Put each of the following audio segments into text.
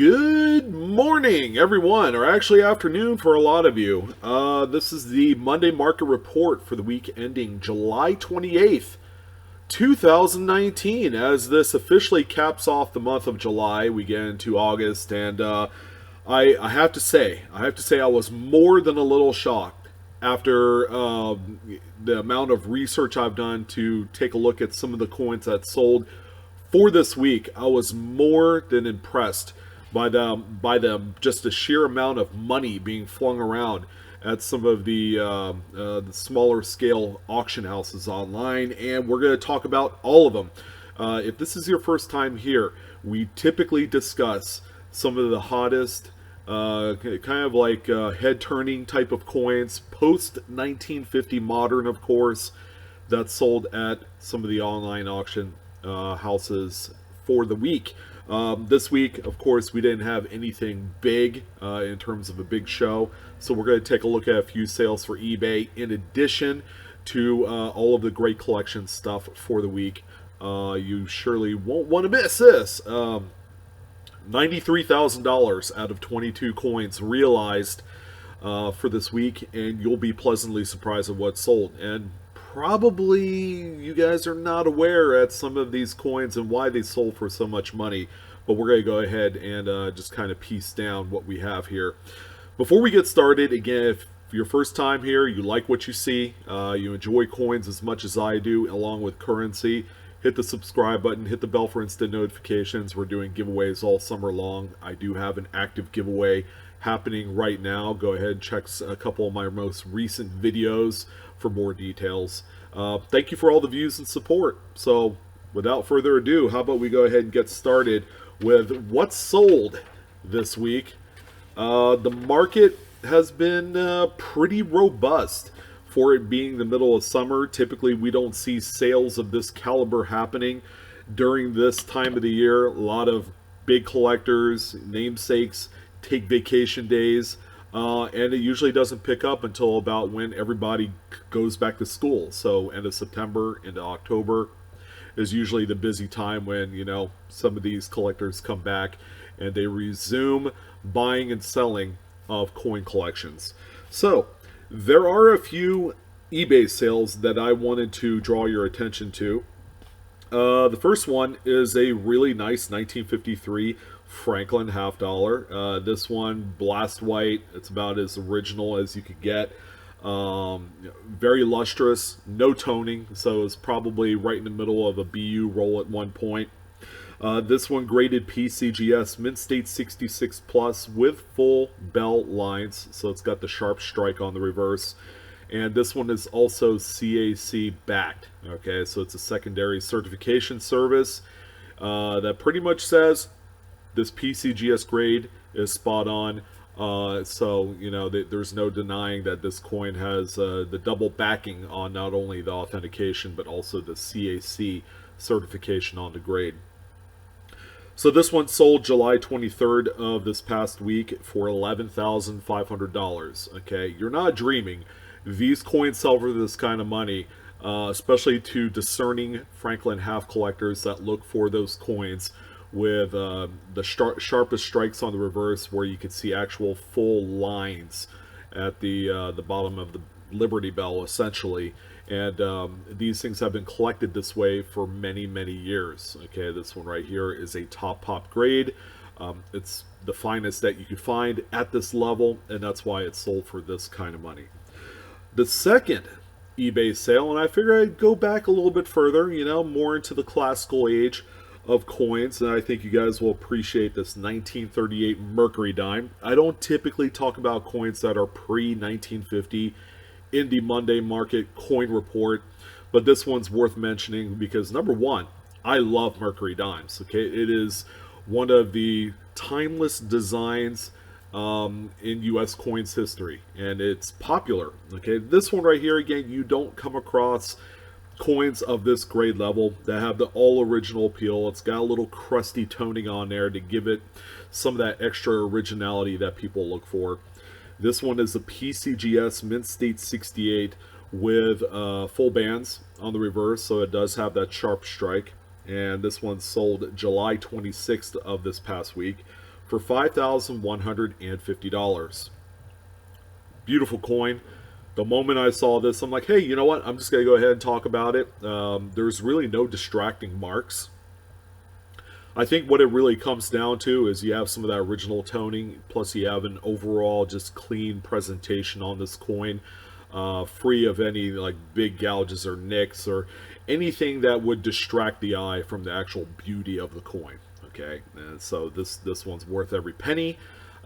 Good morning, everyone, or actually afternoon for a lot of you. This is the Monday market report for the week ending July 28th, 2019. As this officially caps off the month of July, we get into August, and I have to say, I was more than a little shocked after the amount of research I've done to take a look at some of the coins that sold for this week. I was more than impressed by the just the sheer amount of money being flung around at some of the smaller scale auction houses online, and we're going to talk about all of them. If this is your first time here, we typically discuss some of the hottest, kind of like head turning type of coins, post 1950 modern, of course, that sold at some of the online auction houses for the week. This week, of course, we didn't have anything big in terms of a big show, so we're going to take a look at a few sales for eBay in addition to all of the great collection stuff for the week. You surely won't want to miss this. $93,000 out of 22 coins realized for this week, and you'll be pleasantly surprised at what sold. And probably you guys are not aware at some of these coins and why they sold for so much money, but we're going to go ahead and just kind of piece down what we have here. Before we get started, again, if your first time here, you like what you see, you enjoy coins as much as I do, along with currency, hit the subscribe button, hit the bell for instant notifications. We're doing giveaways all summer long. I do have an active giveaway happening right now. Go ahead and check a couple of my most recent videos for more details. Thank you for all the views and support. So without further ado, how about we go ahead and get started with what sold this week. The market has been pretty robust for it being the middle of summer. Typically we don't see sales of this caliber happening during this time of the year. A lot of big collectors, namesakes, take vacation days, and it usually doesn't pick up until about when everybody goes back to school. So end of September into October is usually the busy time when, you know, some of these collectors come back and they resume buying and selling of coin collections. So there are a few eBay sales that I wanted to draw your attention to. The first one is a really nice 1953 Franklin half dollar. This one, blast white. It's about as original as you could get. Very lustrous, no toning, so it's probably right in the middle of a BU roll at one point. This one graded Pcgs, Mint State 66 plus with full bell lines, so it's got the sharp strike on the reverse. And this one is also CAC backed. Okay, so it's a secondary certification service that pretty much says this PCGS grade is spot on. So, you know, there's no denying that this coin has the double backing on not only the authentication, but also the CAC certification on the grade. So this one sold July 23rd of this past week for $11,500. Okay, you're not dreaming. These coins sell for this kind of money, especially to discerning Franklin half collectors that look for those coins with the sharpest strikes on the reverse, where you can see actual full lines at the bottom of the Liberty Bell, essentially. And these things have been collected this way for many, many years. Okay, this one right here is a top pop grade. It's the finest that you could find at this level, and that's why it's sold for this kind of money. The second eBay sale, and I figure I'd go back a little bit further, you know, more into the classical age of coins, and I think you guys will appreciate this 1938 Mercury Dime. I don't typically talk about coins that are pre-1950 in the Monday market coin report, but this one's worth mentioning because, number one, I love Mercury Dimes. Okay, it is one of the timeless designs in U.S. coins history, and it's popular. Okay, this one right here, again, you don't come across coins of this grade level that have the all original appeal. It's got a little crusty toning on there to give it some of that extra originality that people look for. This one is a PCGS Mint State 68 with full bands on the reverse, so it does have that sharp strike. And this one sold July 26th of this past week for $5,150. Beautiful coin. The moment I saw this, I'm like, hey, you know what? I'm just going to go ahead and talk about it. There's really no distracting marks. I think what it really comes down to is you have some of that original toning, plus you have an overall just clean presentation on this coin, free of any like big gouges or nicks or anything that would distract the eye from the actual beauty of the coin. Okay, and so this one's worth every penny.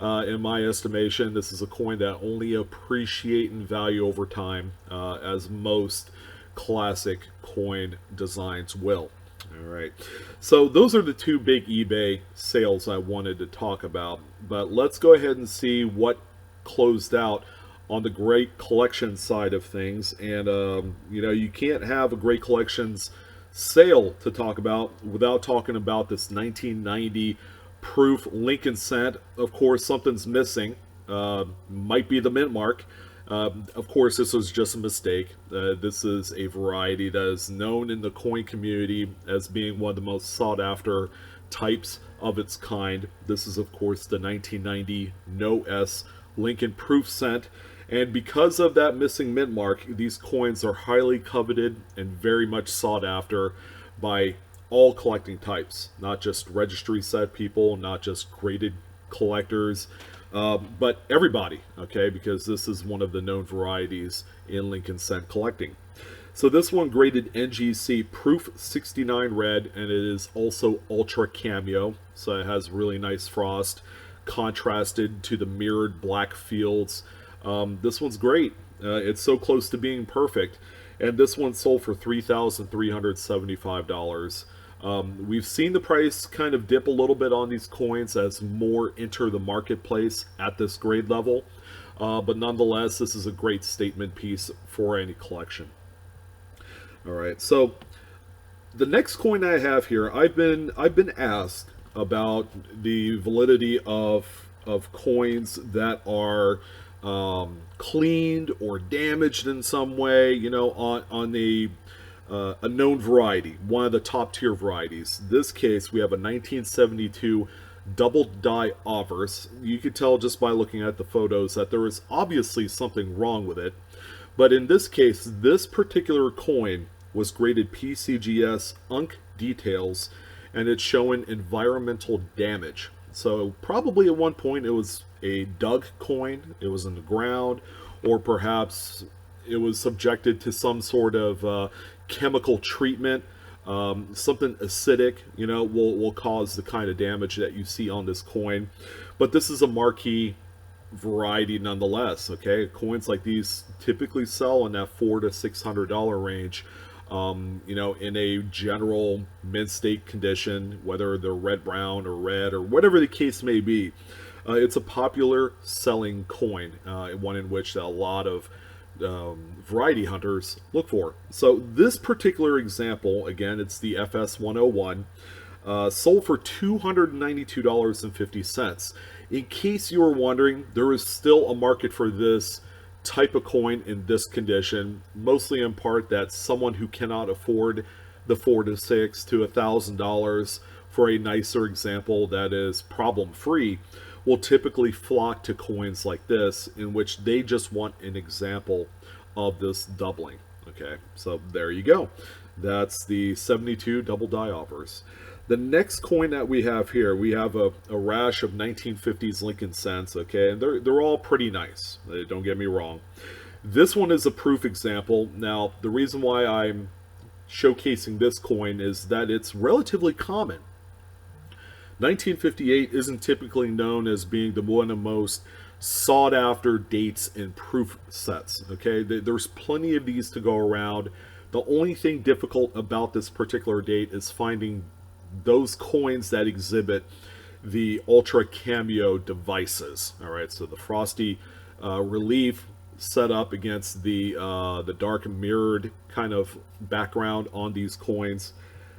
In my estimation, this is a coin that only appreciate in value over time, as most classic coin designs will. All right, so those are the two big eBay sales I wanted to talk about, but let's go ahead and see what closed out on the great collection side of things. And you know, you can't have a great collections sale to talk about without talking about this 1990 proof Lincoln cent. Of course, something's missing. Might be the mint mark. Of course, this was just a mistake. This is a variety that is known in the coin community as being one of the most sought after types of its kind. This is, of course, the 1990 No S Lincoln proof cent. And because of that missing mint mark, these coins are highly coveted and very much sought after by all collecting types, not just registry set people, not just graded collectors, but everybody, okay, because this is one of the known varieties in Lincoln cent collecting. So this one graded NGC proof 69 red, and it is also ultra cameo, so it has really nice frost contrasted to the mirrored black fields. This one's great. It's so close to being perfect, and this one sold for $3,375. We've seen the price kind of dip a little bit on these coins as more enter the marketplace at this grade level, but nonetheless, this is a great statement piece for any collection. All right, so the next coin I have here, I've been asked about the validity of coins that are cleaned or damaged in some way, you know, on a known variety, one of the top tier varieties. In this case, we have a 1972 double die obverse. You could tell just by looking at the photos that there is obviously something wrong with it. But in this case, this particular coin was graded PCGS Unk Details, and it's showing environmental damage. So probably at one point it was a dug coin, it was in the ground, or perhaps it was subjected to some sort of chemical treatment. Something acidic, you know, will cause the kind of damage that you see on this coin. But this is a marquee variety nonetheless, okay? Coins like these typically sell in that $400 to $600 range. You know, in a general mint state condition, whether they're red, brown, or red, or whatever the case may be. It's a popular selling coin, one in which a lot of variety hunters look for. So this particular example, again, it's the FS101, sold for $292.50. In case you were wondering, there is still a market for this type of coin in this condition, mostly in part that someone who cannot afford the $400 to $600 to $1,000 for a nicer example that is problem-free will typically flock to coins like this, in which they just want an example of this doubling. Okay, so there you go. That's the 72 double die offers. The next coin that we have here, we have a rash of 1950s Lincoln cents, okay, and they're all pretty nice, don't get me wrong. This one is a proof example. Now, the reason why I'm showcasing this coin is that it's relatively common. 1958 isn't typically known as being the one of the most sought after dates in proof sets, okay? There's plenty of these to go around. The only thing difficult about this particular date is finding those coins that exhibit the ultra cameo devices. All right, so the frosty relief set up against the dark mirrored kind of background on these coins.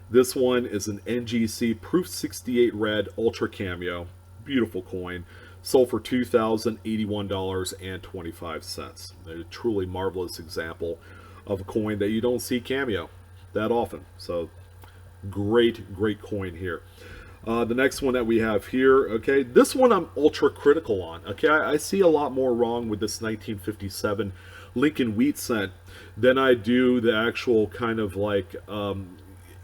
This one is an NGC Proof 68 Red Ultra Cameo. Beautiful coin. Sold for $2,081.25. A truly marvelous example of a coin that you don't see cameo that often. So great coin here. The next one that we have here, okay, this one I'm ultra critical on. Okay, I see a lot more wrong with this 1957 Lincoln Wheat Cent than I do the actual kind of like,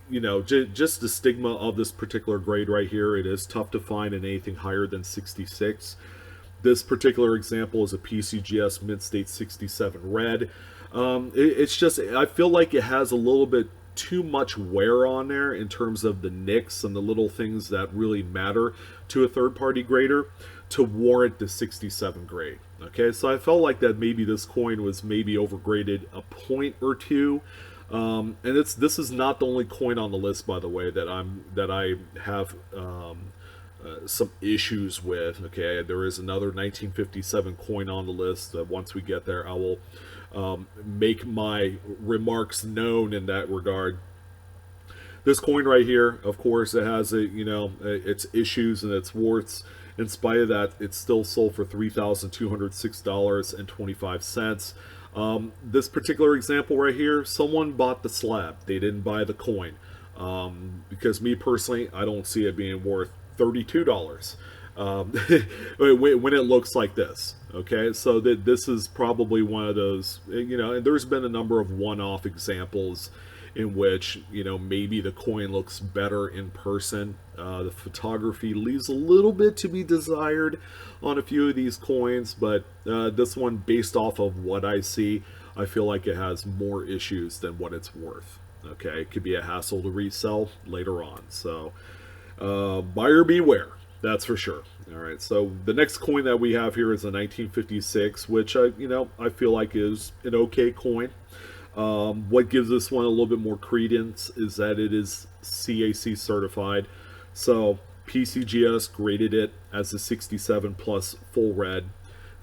just the stigma of this particular grade right here. It is tough to find in anything higher than 66. This particular example is a PCGS Mint State 67 red. It's just, I feel like it has a little bit too much wear on there in terms of the nicks and the little things that really matter to a third-party grader to warrant the 67 grade. Okay, so I felt like that maybe this coin was maybe overgraded a point or two. And this is not the only coin on the list, by the way, that I have some issues with. Okay, there is another 1957 coin on the list. Once we get there, I will make my remarks known in that regard. This coin right here, of course, it has its issues and its warts. In spite of that, it's still sold for $3,206.25. This particular example right here, someone bought the slab. They didn't buy the coin. Because me personally, I don't see it being worth $32 when it looks like this. Okay, so this is probably one of those, and there's been a number of one-off examples in which, maybe the coin looks better in person. The photography leaves a little bit to be desired on a few of these coins, but this one, based off of what I see, I feel like it has more issues than what it's worth. Okay, it could be a hassle to resell later on. So buyer beware, that's for sure. All right, so the next coin that we have here is a 1956, which I feel like is an okay coin. What gives this one a little bit more credence is that it is CAC certified. So PCGS graded it as a 67 plus full red.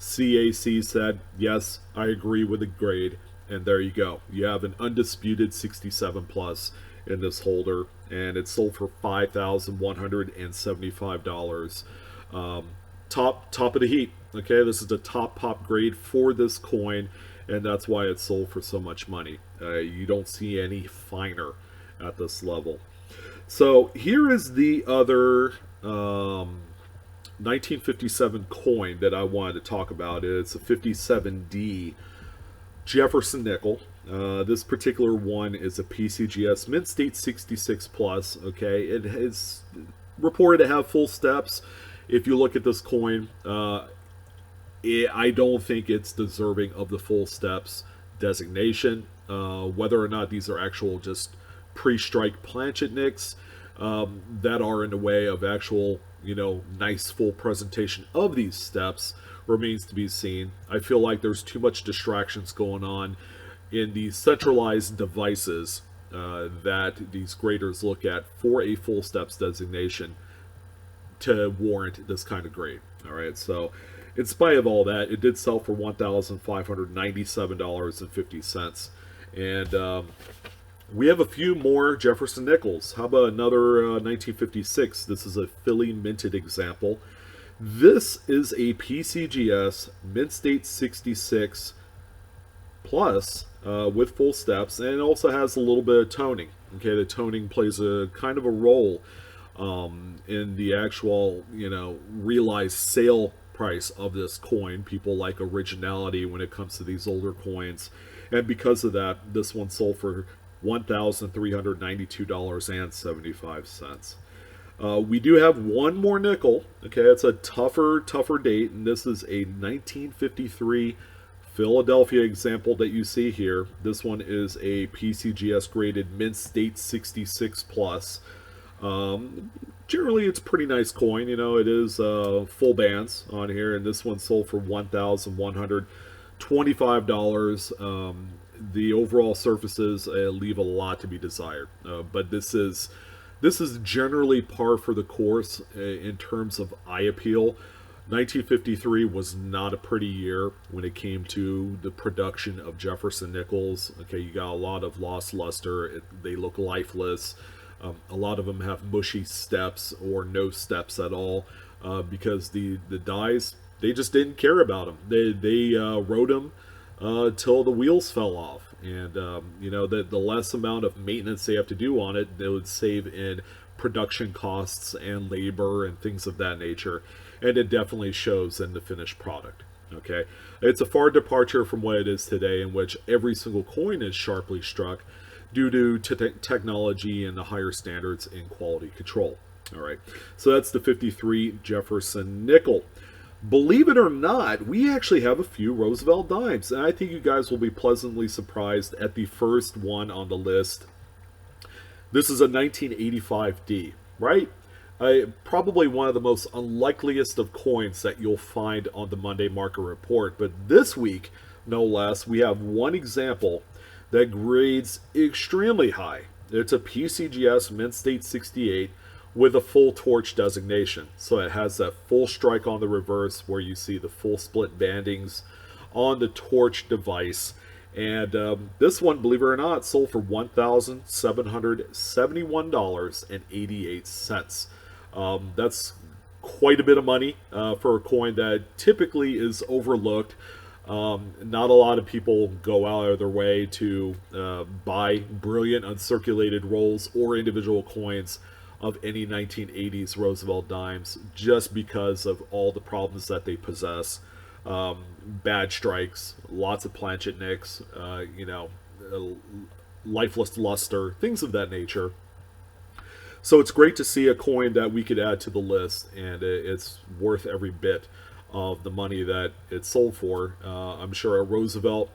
CAC said, yes, I agree with the grade. And there you go. You have an undisputed 67 plus in this holder, and it's sold for $5,175. Top of the heap. Okay, this is the top pop grade for this coin, and that's why it's sold for so much money. You don't see any finer at this level. So here is the other 1957 coin that I wanted to talk about. It's a 57D Jefferson nickel. This particular one is a PCGS Mint State 66 plus. Okay, it is reported to have full steps. If you look at this coin, I don't think it's deserving of the full steps designation. Whether or not these are actual just pre-strike planchet nicks that are in the way of actual, nice full presentation of these steps remains to be seen. I feel like there's too much distractions going on in these centralized devices that these graders look at for a full steps designation to warrant this kind of grade. All right, so in spite of all that, it did sell for $1,597.50. And we have a few more Jefferson Nickels. How about another 1956? This is a Philly minted example. This is a PCGS Mint State 66 plus with full steps, and it also has a little bit of toning. Okay, the toning plays a kind of a role in the actual, realized sale price of this coin. People like originality when it comes to these older coins, and because of that, this one sold for $1,392.75. We do have one more nickel. Okay, it's a tougher date, and this is a 1953 Philadelphia example that you see here. This one is a PCGS graded Mint State 66 plus. Generally, it's a pretty nice coin. It is full bands on here, and this one sold for $1,125. The overall surfaces leave a lot to be desired, but this is generally par for the course in terms of eye appeal. 1953 was not a pretty year when it came to the production of Jefferson Nickels. Okay, you got a lot of lost luster. They look lifeless. A lot of them have mushy steps or no steps at all because the dies, they just didn't care about them. They rode them till the wheels fell off. And, the less amount of maintenance they have to do on it, they would save in production costs and labor and things of that nature, and it definitely shows in the finished product. Okay, it's a far departure from what it is today, in which every single coin is sharply struck due to technology and the higher standards in quality control. All right, so that's the 53 Jefferson nickel. Believe it or not, we actually have a few Roosevelt dimes, and I think you guys will be pleasantly surprised at the first one on the list. This is a 1985D, right? Probably one of the most unlikeliest of coins that you'll find on the Monday Market Report. But this week, no less, we have one example that grades extremely high. It's a PCGS Mint State 68 with a full torch designation. So it has that full strike on the reverse where you see the full split bandings on the torch device. And this one, believe it or not, sold for $1,771.88. That's quite a bit of money for a coin that typically is overlooked. Not a lot of people go out of their way to buy brilliant uncirculated rolls or individual coins of any 1980s Roosevelt dimes just because of all the problems that they possess. Bad strikes, lots of planchet nicks, lifeless luster, things of that nature. So it's great to see a coin that we could add to the list, and it's worth every bit of the money that it sold for. I'm sure a Roosevelt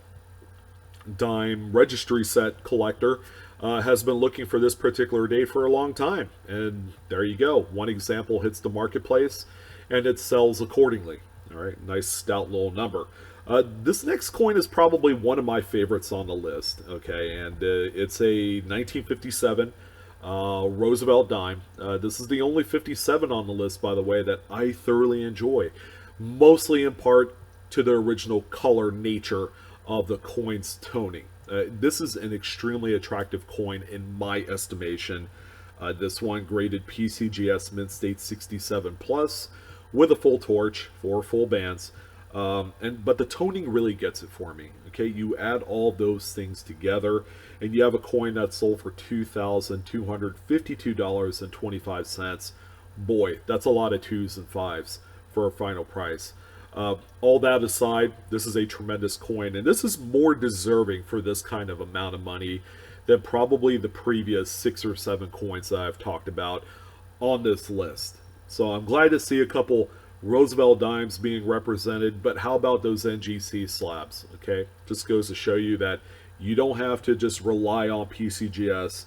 Dime registry set collector has been looking for this particular day for a long time. And there you go. One example hits the marketplace, and it sells accordingly. All right, nice stout little number. This next coin is probably one of my favorites on the list. Okay, and it's a 1957 Roosevelt Dime. This is the only 57 on the list, by the way, that I thoroughly enjoy, mostly in part to the original color nature of the coin's toning. This is an extremely attractive coin in my estimation. This one graded PCGS Mint State 67 plus with a full torch, 4 full bands. But the toning really gets it for me. Okay, you add all those things together, and you have a coin that sold for $2,252.25. Boy, that's a lot of 2s and 5s for a final price. All that aside, this is a tremendous coin, and this is more deserving for this kind of amount of money than probably the previous 6 or 7 coins that I've talked about on this list. So I'm glad to see a couple Roosevelt dimes being represented, but how about those NGC slabs? Okay, just goes to show you that you don't have to just rely on PCGS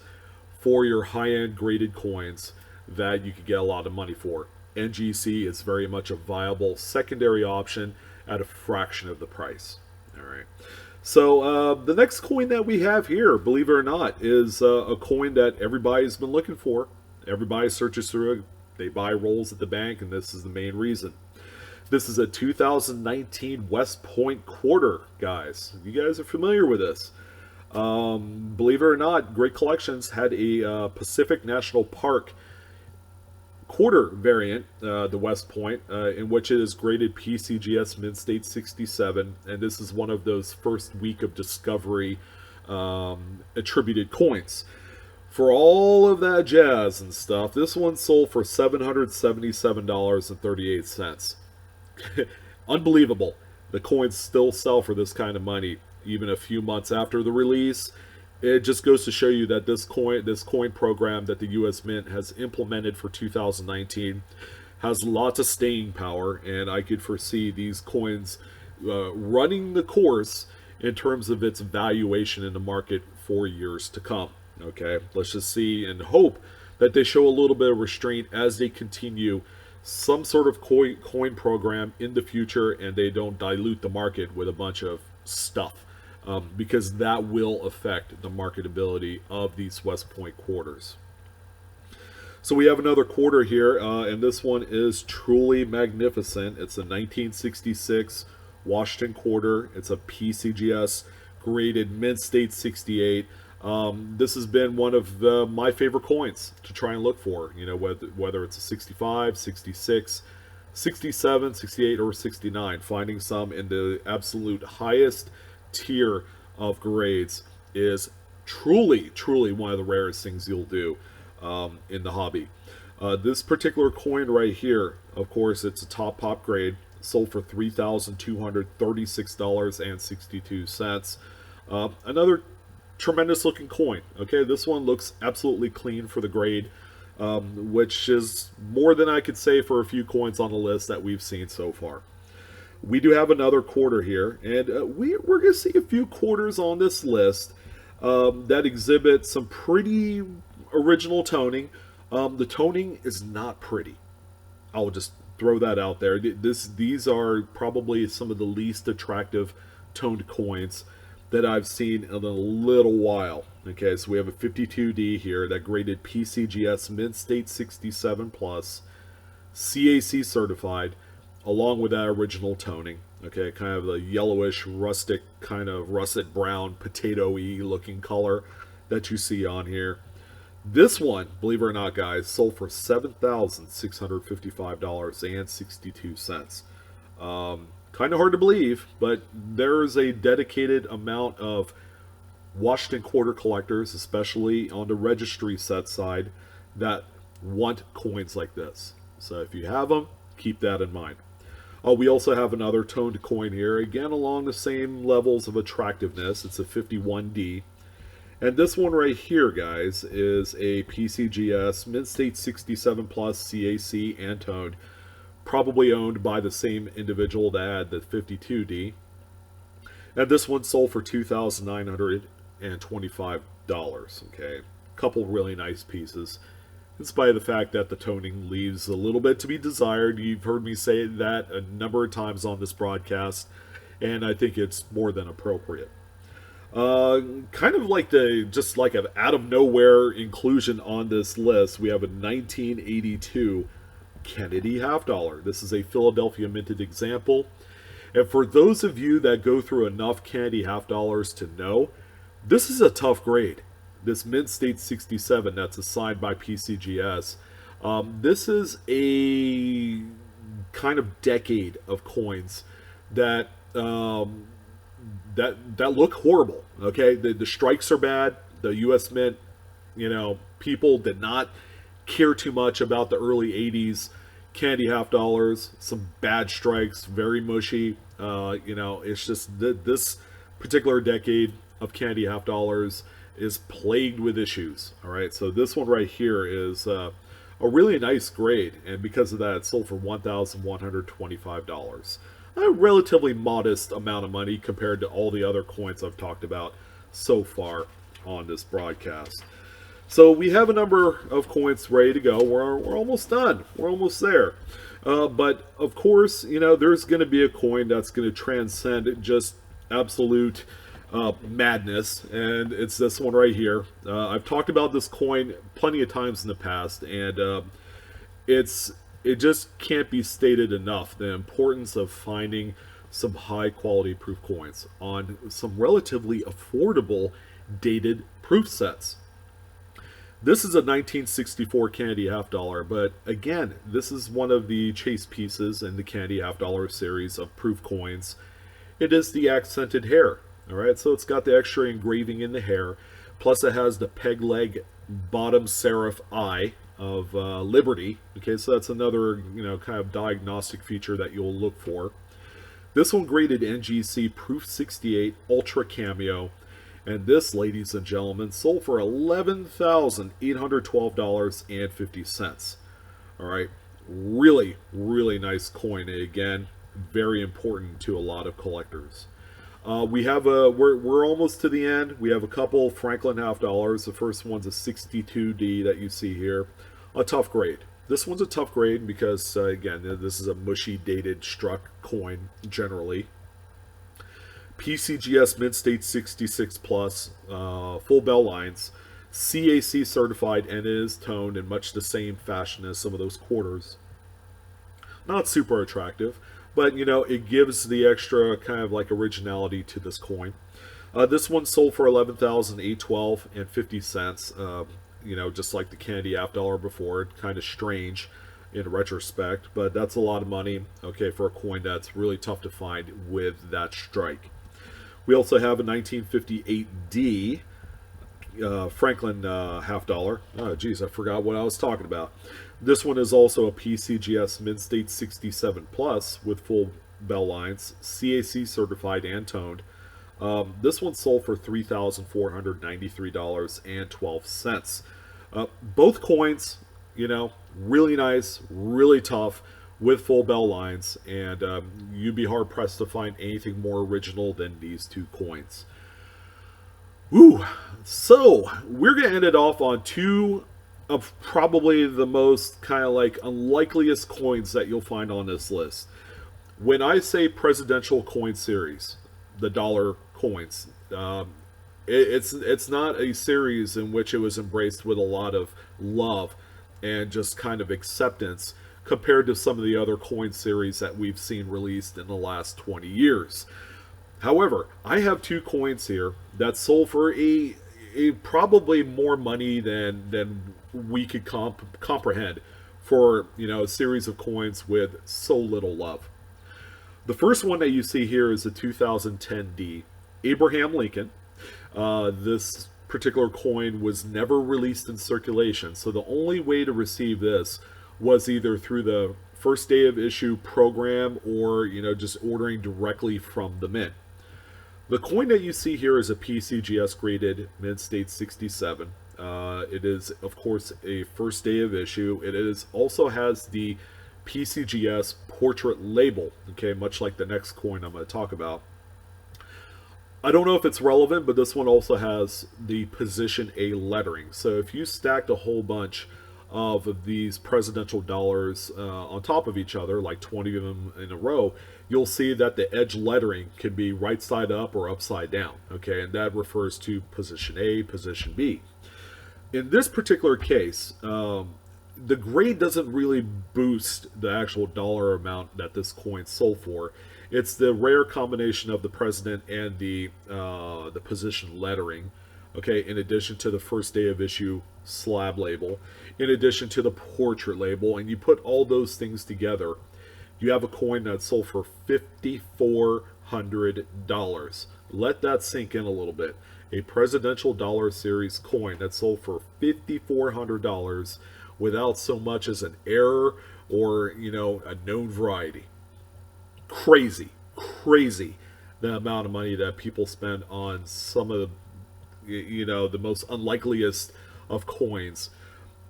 for your high-end graded coins that you could get a lot of money for. NGC is very much a viable secondary option at a fraction of the price. All right. So the next coin that we have here, believe it or not, is a coin that everybody's been looking for. Everybody searches through it. They buy rolls at the bank, and this is the main reason. This is a 2019 West Point quarter, guys. You guys are familiar with this. Believe it or not, Great Collections had a Pacific National Park quarter variant, the West Point, in which it is graded PCGS Mint State 67, and this is one of those first week of discovery attributed coins. For all of that jazz and stuff, this one sold for $777.38. Unbelievable. The coins still sell for this kind of money, even a few months after the release. It just goes to show you that this coin program that the U.S. Mint has implemented for 2019 has lots of staying power, and I could foresee these coins running the course in terms of its valuation in the market for years to come. Okay, let's just see and hope that they show a little bit of restraint as they continue some sort of coin program in the future, and they don't dilute the market with a bunch of stuff, because that will affect the marketability of these West Point quarters. So we have another quarter here, and this one is truly magnificent. It's a 1966 Washington quarter. It's a PCGS graded Mint State 68. This has been one of my favorite coins to try and look for, you know, whether it's a 65, 66, 67, 68, or 69. Finding some in the absolute highest tier of grades is truly, truly one of the rarest things you'll do. in the hobby. This particular coin right here, of course, it's a top pop grade, sold for $3,236.62. Another tremendous looking coin. Okay, this one looks absolutely clean for the grade, which is more than I could say for a few coins on the list that we've seen so far. We do have another quarter here, and we're going to see a few quarters on this list that exhibit some pretty original toning. The toning is not pretty. I'll just throw that out there. These are probably some of the least attractive toned coins that I've seen in a little while. Okay, so we have a 52D here that graded PCGS Mint State 67 plus, CAC certified, along with that original toning. Okay, kind of the yellowish, rustic, kind of russet brown, potato-y looking color that you see on here. This one, believe it or not, guys, sold for $7,655.62. Kind of hard to believe, but there's a dedicated amount of Washington quarter collectors, especially on the registry set side, that want coins like this. So if you have them, keep that in mind. We also have another toned coin here, again along the same levels of attractiveness. It's a 51D. And this one right here, guys, is a PCGS Mint State 67 plus CAC and toned, probably owned by the same individual that had the 52D. And this one sold for $2,925. Okay, couple really nice pieces, in spite of the fact that the toning leaves a little bit to be desired. You've heard me say that a number of times on this broadcast, and I think it's more than appropriate. Kind of like just like an out of nowhere inclusion on this list, we have a 1982 Kennedy half dollar. This is a Philadelphia minted example. And for those of you that go through enough Kennedy half dollars to know, this is a tough grade. This Mint State 67 that's assigned by PCGS. This is a kind of decade of coins that that look horrible. Okay, the strikes are bad. The U.S. Mint, people did not care too much about the early 80s candy half dollars. Some bad strikes, very mushy. It's just this particular decade of candy half dollars is plagued with issues. All right, so this one right here is a really nice grade, and because of that, it sold for $1,125. A relatively modest amount of money compared to all the other coins I've talked about so far on this broadcast. So we have a number of coins ready to go. We're almost done. We're almost there. But of course, there's going to be a coin that's going to transcend just absolute madness, and it's this one right here. I've talked about this coin plenty of times in the past, and it just can't be stated enough, the importance of finding some high quality proof coins on some relatively affordable dated proof sets. This is a 1964 candy half dollar, but again, this is one of the chase pieces in the candy half dollar series of proof coins. It is the accented hair. All right, so it's got the extra engraving in the hair, plus it has the peg leg bottom serif eye of Liberty. Okay, so that's another kind of diagnostic feature that you'll look for. This one graded NGC Proof 68 Ultra Cameo, and this, ladies and gentlemen, sold for $11,812.50. All right, really, really nice coin. Again, very important to a lot of collectors. We have we're almost to the end. We have a couple Franklin half dollars. The first one's a 62D that you see here, a tough grade. This one's a tough grade because again, this is a mushy dated struck coin generally. PCGS Mint State 66 plus, full bell lines, CAC certified, and it is toned in much the same fashion as some of those quarters. Not super attractive, but it gives the extra kind of like originality to this coin. This one sold for $11,812.50. Just like the candy half dollar before. Kind of strange in retrospect, but that's a lot of money. Okay, for a coin that's really tough to find with that strike. We also have a 1958D Franklin half dollar. Oh, geez, I forgot what I was talking about. This one is also a PCGS Mint State 67 Plus with full bell lines, CAC certified and toned. This one sold for $3,493.12. Both coins, really nice, really tough, with full bell lines, and you'd be hard pressed to find anything more original than these two coins. Woo! So we're gonna end it off on two of probably the most kind of like unlikeliest coins that you'll find on this list. When I say presidential coin series, the dollar coins, it's not a series in which it was embraced with a lot of love and just kind of acceptance compared to some of the other coin series that we've seen released in the last 20 years. However, I have two coins here that sold for a probably more money than we could comprehend for a series of coins with so little love. The first one that you see here is a 2010D Abraham Lincoln. This particular coin was never released in circulation, so the only way to receive this was either through the first day of issue program or just ordering directly from the mint. The coin that you see here is a PCGS graded Mint State 67. It is, of course, a first day of issue. It also has the PCGS portrait label, okay, much like the next coin I'm going to talk about. I don't know if it's relevant, but this one also has the position A lettering. So if you stacked a whole bunch of these presidential dollars on top of each other, like 20 of them in a row, you'll see that the edge lettering can be right side up or upside down, okay, and that refers to position A, position B. In this particular case, the grade doesn't really boost the actual dollar amount that this coin sold for. It's the rare combination of the president and the position lettering, okay, in addition to the first day of issue slab label, in addition to the portrait label, and you put all those things together, you have a coin that sold for $5,400. Let that sink in a little bit. A presidential dollar series coin that sold for $5,400 without so much as an error or a known variety. Crazy the amount of money that people spend on some of the most unlikeliest of coins.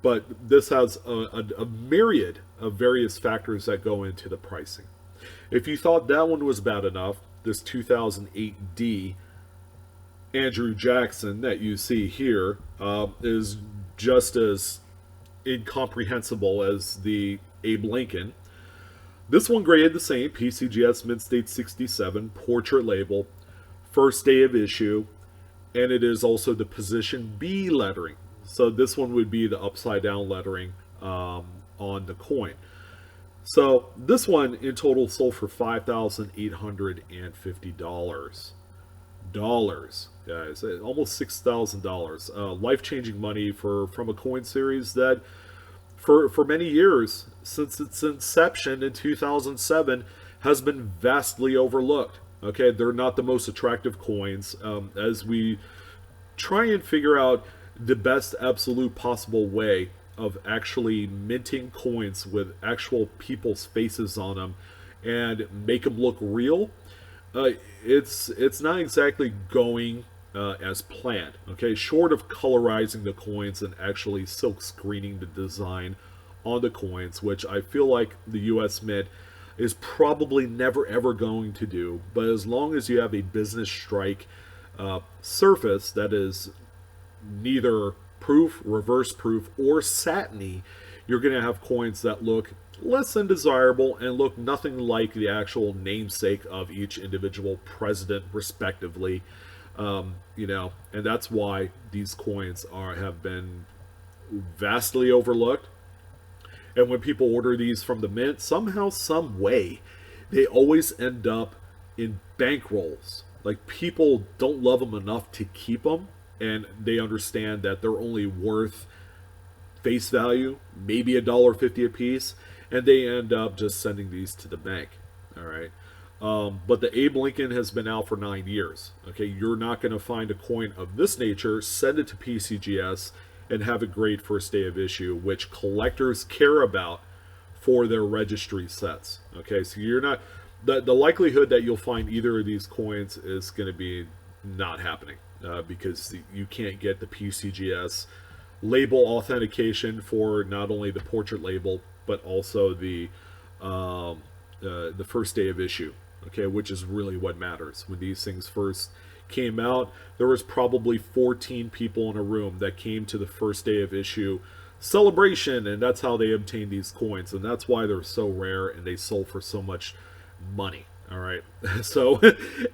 But this has a myriad of various factors that go into the pricing. If you thought that one was bad enough, this 2008D Andrew Jackson that you see here is just as incomprehensible as the Abe Lincoln. This one graded the same, PCGS Mint State 67, portrait label, first day of issue, and it is also the position B lettering. So this one would be the upside down lettering on the coin. So this one in total sold for $5,850. Guys, almost $6,000. Life-changing money from a coin series that for many years, since its inception in 2007, has been vastly overlooked. Okay, they're not the most attractive coins. As we try and figure out the best absolute possible way of actually minting coins with actual people's faces on them and make them look real, it's not exactly going as planned. Okay, short of colorizing the coins and actually silk screening the design on the coins, which I feel like the US Mint is probably never ever going to do. But as long as you have a business strike surface that is neither proof, reverse proof, or satiny, you're going to have coins that look less than desirable and look nothing like the actual namesake of each individual president, respectively. And that's why these coins have been vastly overlooked. And when people order these from the mint, somehow, some way, they always end up in bankrolls. Like, people don't love them enough to keep them, and they understand that they're only worth face value, maybe $1.50 a piece, and they end up just sending these to the bank. All right. But the Abe Lincoln has been out for 9 years. Okay, you're not going to find a coin of this nature, send it to PCGS, and have a great first day of issue, which collectors care about for their registry sets. Okay, so you're not the likelihood that you'll find either of these coins is going to be not happening because you can't get the PCGS label authentication for not only the portrait label but also the first day of issue. Okay, which is really what matters. When these things first came out, there was probably 14 people in a room that came to the first day of issue celebration, and that's how they obtained these coins, and that's why they're so rare and they sold for so much money. All right. So,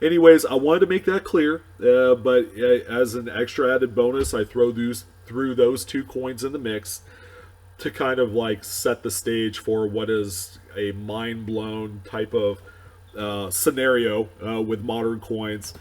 anyways, I wanted to make that clear, but as an extra added bonus, I threw those two coins in the mix to kind of like set the stage for what is a mind blown type of scenario with modern coins.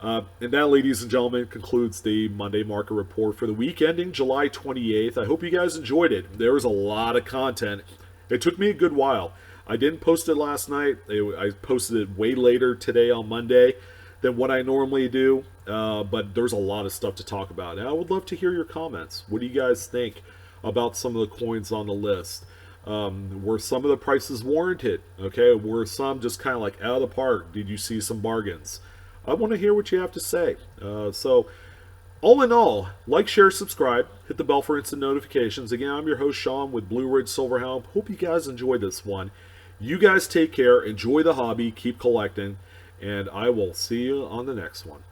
And that, ladies and gentlemen, concludes the Monday Market Report for the week ending July 28th. I hope you guys enjoyed it. There was a lot of content. It took me a good while. I didn't post it last night. I posted it way later today on Monday than what I normally do. But there's a lot of stuff to talk about. And I would love to hear your comments. What do you guys think about some of the coins on the list? Were some of the prices warranted? Okay, were some just kind of like out of the park? Did you see some bargains? I want to hear what you have to say. So, all in all, like, share, subscribe, hit the bell for instant notifications. Again, I'm your host, Sean, with BlueRidgeSilverhound. Hope you guys enjoyed this one. You guys take care, enjoy the hobby, keep collecting, and I will see you on the next one.